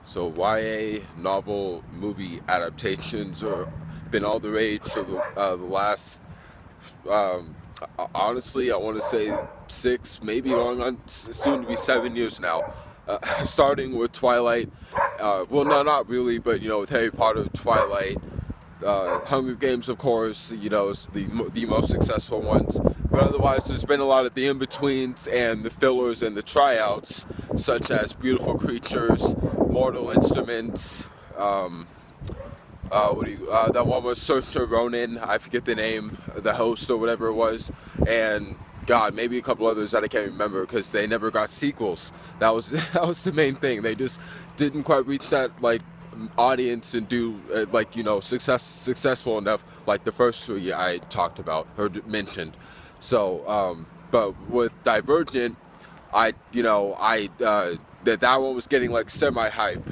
So YA novel movie adaptations are been all the rage for the last, um, honestly, I want to say 6, maybe going on soon to be 7 years now. Starting with Twilight, well, no, not really, but with Harry Potter, Twilight, Hunger Games, of course, is the most successful ones. But otherwise, there's been a lot of the in-betweens and the fillers and the tryouts, such as Beautiful Creatures, Mortal Instruments, that one was Saoirse Ronan, I forget the name, the host or whatever it was, and God, maybe a couple others that I can't remember because they never got sequels. That was that was the main thing. They just didn't quite reach that audience and do successful enough like the first 3 I talked about or mentioned. So, but with Divergent, that one was getting like semi-hype,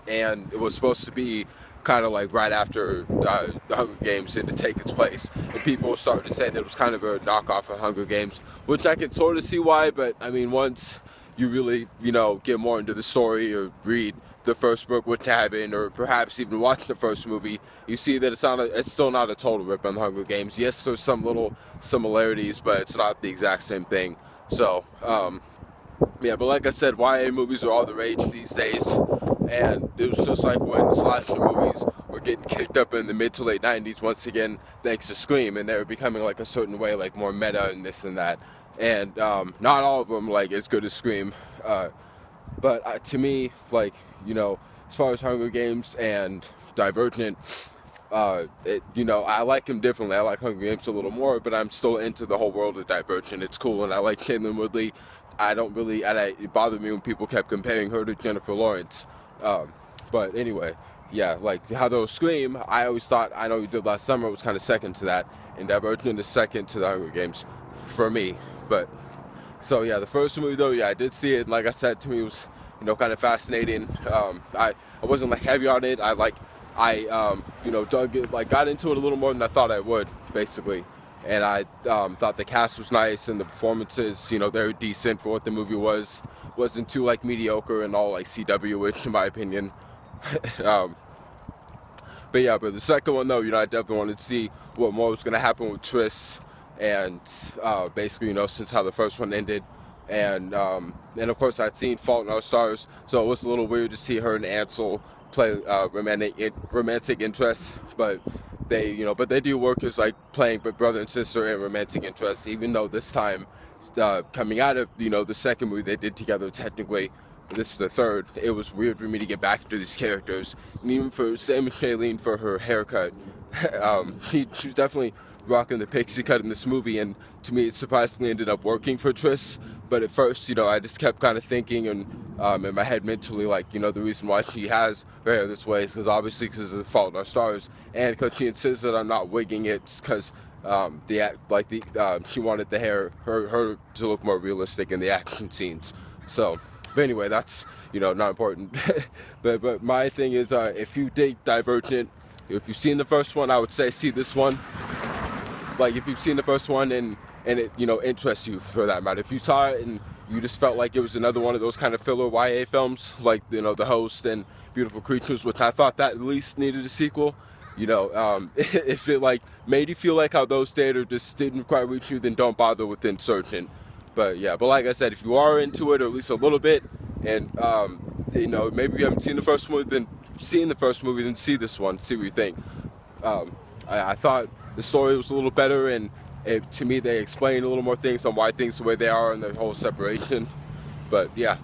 and it was supposed to be kind of like right after the Hunger Games and to take its place. And people started to say that it was kind of a knockoff of Hunger Games, which I can sort of see why, but I mean, once you really, get more into the story or read the first book, which I haven't, or perhaps even watch the first movie, you see that it's still not a total rip on the Hunger Games. Yes, there's some little similarities, but it's not the exact same thing. So, yeah, but like I said, YA movies are all the rage these days, and it was just like when slasher movies were getting kicked up in the mid to late 90s once again, thanks to Scream, and they were becoming like a certain way, like more meta and this and that. And not all of them like as good as Scream, but to me, as far as Hunger Games and Divergent, I like them differently. I like Hunger Games a little more, but I'm still into the whole world of Divergent. It's cool, and I like Shailene Woodley. It bothered me when people kept comparing her to Jennifer Lawrence. But anyway, yeah, like how those Scream, I always thought, I know you did last summer, was kind of second to that, and Divergent is second to the Hunger Games for me. But so yeah, the first movie though, yeah, I did see it, and like I said, to me it was kind of fascinating. I wasn't like heavy on it. Dug it, got into it a little more than I thought I would, basically. And I thought the cast was nice and the performances, they were decent for what the movie was. Wasn't too mediocre and all CW-ish in my opinion. But the second one though, I definitely wanted to see what more was going to happen with Triss, and basically, since how the first one ended. And of course I'd seen Fault in Our Stars, so it was a little weird to see her and Ansel play romantic interests, but they do work as playing brother and sister and romantic interests, even though this time coming out of the second movie they did together, technically this is the third, it was weird for me to get back into these characters. And even for Shailene for her haircut, she was definitely rocking the pixie cut in this movie, and to me it surprisingly ended up working for Triss. But at first, I just kept kind of thinking and in my head mentally, the reason why she has her hair this way is because of the Fault in Our Stars, and because she insists that I'm not wigging it, because she wanted the hair, her to look more realistic in the action scenes. So, but anyway, that's not important. but my thing is, if you dig Divergent, if you've seen the first one, I would say see this one. If you've seen the first one and it interests you for that matter. If you saw it and you just felt like it was another one of those kind of filler YA films, The Host and Beautiful Creatures, which I thought that at least needed a sequel, if it made you feel like how those did or just didn't quite reach you, then don't bother with Insurgent. But like I said, if you are into it or at least a little bit, and maybe you haven't seen the first movie, then see this one, see what you think. I thought the story was a little better, and to me they explain a little more things on why things the way they are and the whole separation. But yeah,